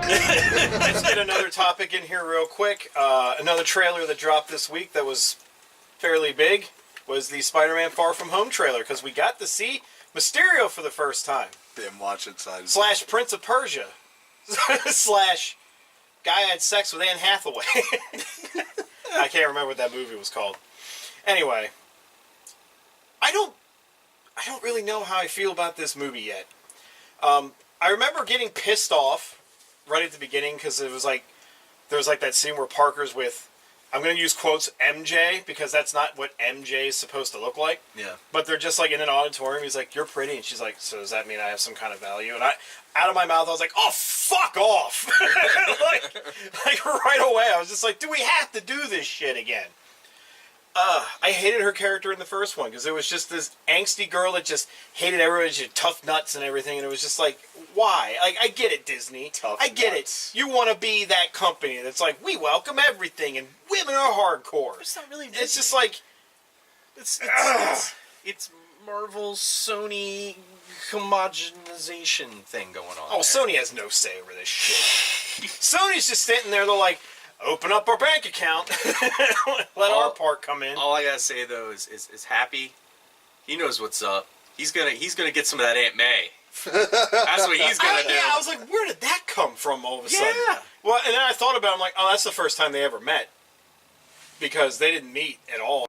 Let's get another topic in here real quick. Another trailer that dropped this week that was fairly big was the Spider-Man Far From Home trailer, because we got to see Mysterio for the first time. Didn't watch it, so / Prince of Persia. / Guy had sex with Anne Hathaway. I can't remember what that movie was called. Anyway, I don't really know how I feel about this movie yet. I remember getting pissed off right at the beginning because it was like there was like that scene where Parker's with, I'm going to use quotes, MJ, because that's not what MJ is supposed to look like. Yeah. But they're just like in an auditorium. He's like, "You're pretty," and she's like, "So does that mean I have some kind of value?" And out of my mouth, I was like, "Oh, fuck off!" like right away, I was just like, "Do we have to do this shit again?" I hated her character in the first one because it was just this angsty girl that just hated everyone, she had tough nuts and everything, and it was just like, why? Like, I get it, Disney. I get it. You want to be that company that's like, we welcome everything and women are hardcore. It's not really Disney. It's just like, it's Marvel, Sony homogenization thing going on. Oh, Sony has no say over this shit. Sony's just sitting there, they're like, open up our bank account. Let our part come in. All I gotta say though is Happy. He knows what's up. He's gonna get some of that Aunt May. That's what he's gonna do. Yeah, I was like, where did that come from all of a sudden? Yeah. Well, and then I thought about it, I'm like, oh, that's the first time they ever met. Because they didn't meet at all.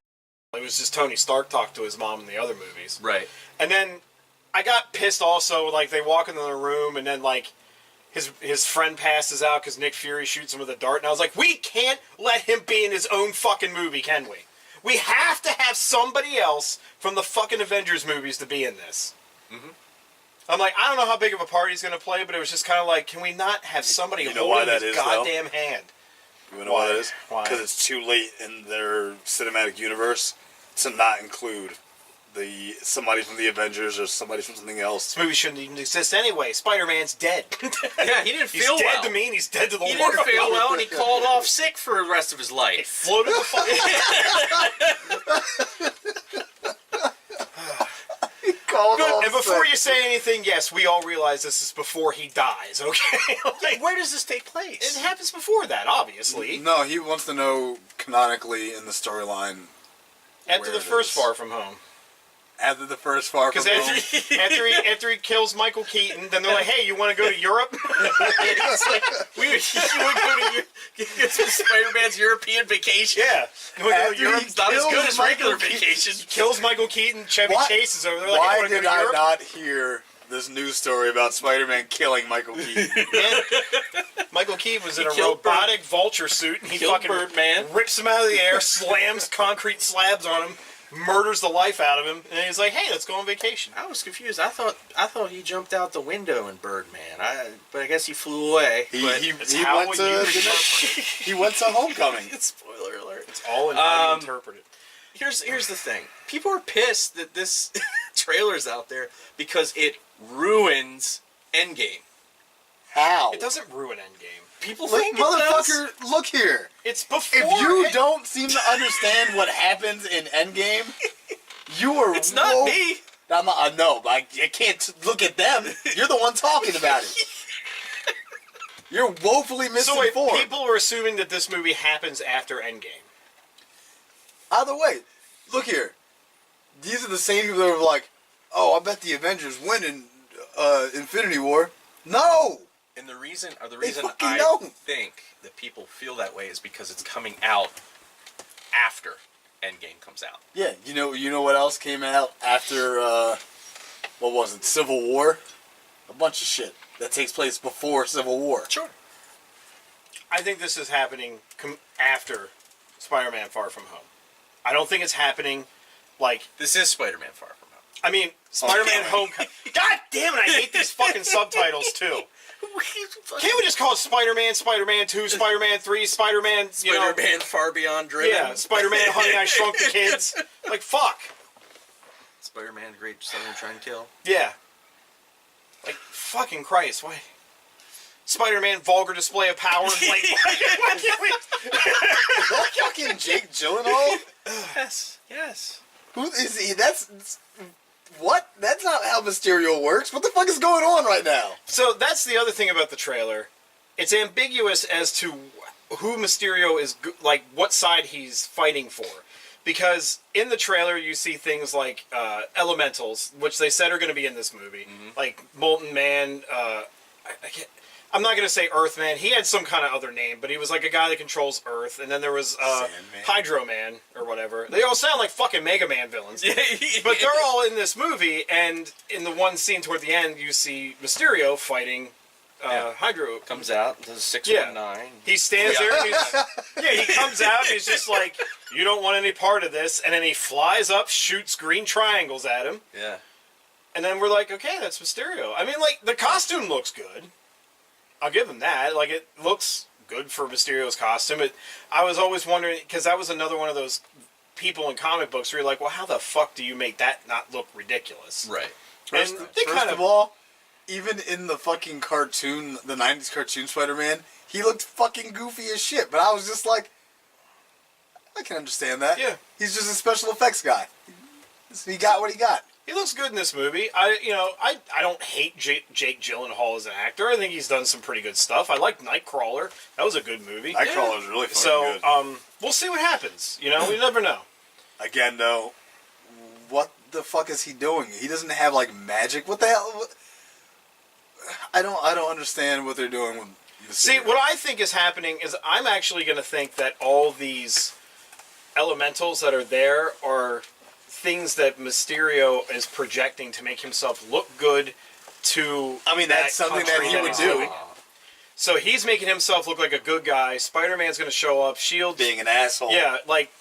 It was just Tony Stark talked to his mom in the other movies. Right. And then I got pissed also, like they walk into the room and then like his friend passes out because Nick Fury shoots him with a dart, and I was like, we can't let him be in his own fucking movie, can we? We have to have somebody else from the fucking Avengers movies to be in this. Mm-hmm. I'm like, I don't know how big of a part he's going to play, but it was just kind of like, can we not have somebody holding his goddamn hand? You know why that is? Because it's too late in their cinematic universe to not include somebody from the Avengers or somebody from something else. This movie shouldn't even exist anyway. Spider-Man's dead. Yeah, he didn't feel well. He's dead to me, and he's dead to the world. He didn't feel well, and he called off sick for the rest of his life. He floated the fuck. And before you say anything, yes, we all realize this is before he dies, okay? Like, where does this take place? It happens before that, obviously. No, he wants to know canonically in the storyline. After the first Far From Home. After the first Far From Home. After he kills Michael Keaton, then they're like, hey, you want to go to Europe? It's like, we would go to Spider-Man's European vacation. Yeah. Europe's not as good as regular vacation. Kills Michael Keaton, Chevy Chase is over there. Like, why did I not hear this news story about Spider-Man killing Michael Keaton? Michael Keaton was in a robotic vulture suit, and he fucking rips him out of the air, slams concrete slabs on him, murders the life out of him, and he's like, "Hey, let's go on vacation." I was confused. I thought he jumped out the window in Birdman. But I guess he flew away. He went to Homecoming. Spoiler alert. It's all in how you interpret it. Here's the thing. People are pissed that this trailer's out there because it ruins Endgame. How? It doesn't ruin Endgame. People think it motherfucker, does. Look here. It's before. If you don't seem to understand what happens in Endgame, you are. It's not me. I know, but I can't look at them. You're the one talking about it. You're woefully misinformed. So wait, people are assuming that this movie happens after Endgame. Either way, look here. These are the same people that are like, "Oh, I bet the Avengers win in Infinity War." No. And the reason I think that people feel that way is because it's coming out after Endgame comes out. Yeah, you know what else came out after what was it? Civil War? A bunch of shit that takes place before Civil War. Sure. I think this is happening after Spider-Man Far From Home. I don't think it's happening like... This is Spider-Man Far From Home. I mean, Spider-Man Homecoming... God damn it, I hate these fucking subtitles, too. Can't we just call it Spider-Man, Spider-Man 2, Spider-Man 3, Spider-Man... Spider-Man Far Beyond Driven? Yeah, Spider-Man Honey, I Shrunk the Kids. Like, fuck. Spider-Man Great Southern Try and Kill? Yeah. Like, fucking Christ, why... Spider-Man Vulgar Display of Power. Like, is that fucking Jake Gyllenhaal? Yes. Who is he? That's... What? That's not how Mysterio works. What the fuck is going on right now? So that's the other thing about the trailer. it's ambiguous as to who Mysterio is, like, what side he's fighting for. Because in the trailer, you see things like elementals, which they said are going to be in this movie. Like Molten Man, I'm not going to say Earthman. He had some kind of other name, but he was like a guy that controls Earth. And then there was Hydro Man, or whatever. They all sound like fucking Mega Man villains. But they're all in this movie, and in the one scene toward the end, you see Mysterio fighting Hydro. Comes out, does 619. He stands there, and he comes out, and he's just like, you don't want any part of this, and then he flies up, shoots green triangles at him. Yeah. And then we're like, okay, that's Mysterio. I mean, like, the costume looks good. I'll give him that. Like, it looks good for Mysterio's costume. I was always wondering, because that was another one of those people in comic books where you're like, well, how the fuck do you make that not look ridiculous? Right. First of all, even in the fucking cartoon, the 90s cartoon Spider-Man, he looked fucking goofy as shit. But I was just like, I can understand that. Yeah. He's just a special effects guy. He got what he got. He looks good in this movie. I don't hate Jake Gyllenhaal as an actor. I think he's done some pretty good stuff. I like Nightcrawler. That was a good movie. Nightcrawler was really fucking good. We'll see what happens. You know, we never know. Again, though, what the fuck is he doing? He doesn't have, like, magic. What the hell? I don't understand what they're doing with Mysterio. See, what I think is happening is I'm actually going to think that all these elementals that are there are things that Mysterio is projecting to make himself look good to. I mean, that's something that he would do. So he's making himself look like a good guy. Spider-Man's going to show up. Shield being an asshole. Yeah, like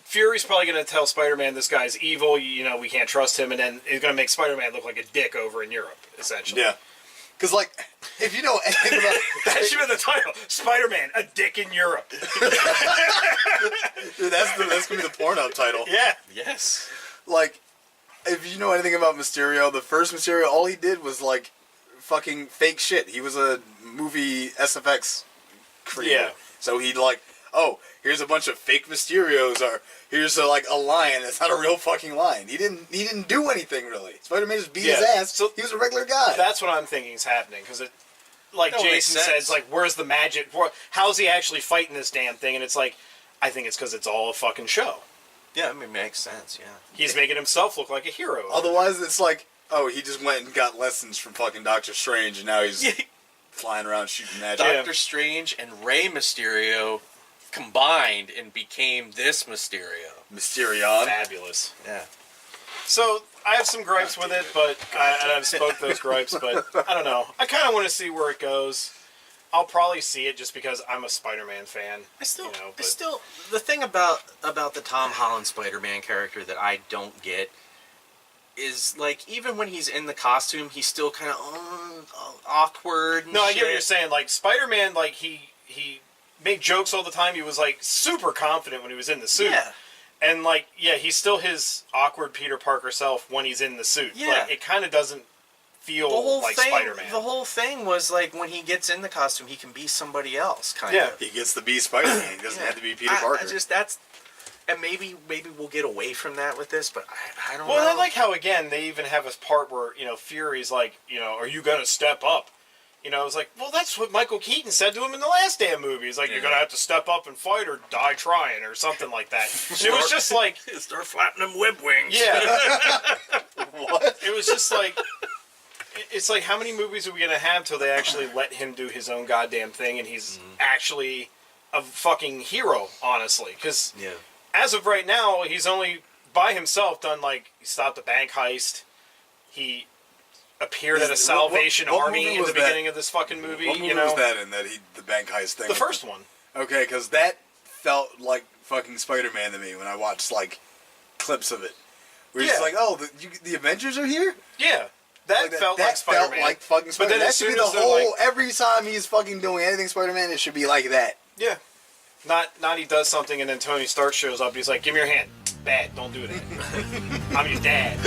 Fury's probably going to tell Spider-Man this guy's evil. You know, we can't trust him, and then he's going to make Spider-Man look like a dick over in Europe, essentially. Yeah. Because, like, if you know anything about... that should be the title. Spider-Man, a dick in Europe. Dude, that's going to be the porno title. Yeah. Yes. Like, if you know anything about Mysterio, the first Mysterio, all he did was, like, fucking fake shit. He was a movie SFX creator. Yeah. So he'd, like, oh, here's a bunch of fake Mysterios, or here's, a lion that's not a real fucking lion. He didn't do anything, really. Spider-Man just beat his ass. So he was a regular guy. That's what I'm thinking is happening, because like Jason says, like, where's the magic? How's he actually fighting this damn thing? And it's like, I think it's because it's all a fucking show. Yeah, I mean, it makes sense, yeah. He's making himself look like a hero. Otherwise, it's like, oh, he just went and got lessons from fucking Doctor Strange, and now he's flying around shooting magic. Doctor Strange and Rey Mysterio combined and became this Mysterio. Mysterion. Fabulous. Yeah. So, I have some gripes with it, but I've spoke those gripes, but I don't know. I kind of want to see where it goes. I'll probably see it just because I'm a Spider-Man fan. The thing about the Tom Holland Spider-Man character that I don't get is, like, even when he's in the costume, he's still kind of awkward. And I get what you're saying. Like, Spider-Man, like, he made jokes all the time. He was, like, super confident when he was in the suit. Yeah. And, like, yeah, he's still his awkward Peter Parker self when he's in the suit. Yeah. But it kind of doesn't feel like Spider-Man. The whole thing was, like, when he gets in the costume, he can be somebody else, kind of. He gets to be Spider-Man. He doesn't have to be Peter Parker. And maybe we'll get away from that with this, but I don't know. Well, I like how, again, they even have a part where, Fury's like, are you going to step up? It's like, well, that's what Michael Keaton said to him in the last damn movie. He's like, you're going to have to step up and fight or die trying or something like that. And it was just like... Start flapping them web wings. Yeah. What? It was just like... It's like, how many movies are we going to have till they actually let him do his own goddamn thing and he's actually a fucking hero, honestly? Because as of right now, he's only, by himself, done, like, he stopped a bank heist. He... appeared at a Salvation Army in the beginning of this fucking movie. What movie was that in? The bank heist thing? The first one. Okay, because that felt like fucking Spider-Man to me when I watched, like, clips of it. We're just like, oh, the Avengers are here? Yeah. That felt like Spider-Man. That felt like fucking Spider-Man. But then that should be the whole... every time he's fucking doing anything Spider-Man, it should be like that. Yeah. Not he does something and then Tony Stark shows up. He's like, give me your hand. Bad. Don't do that. I'm your dad.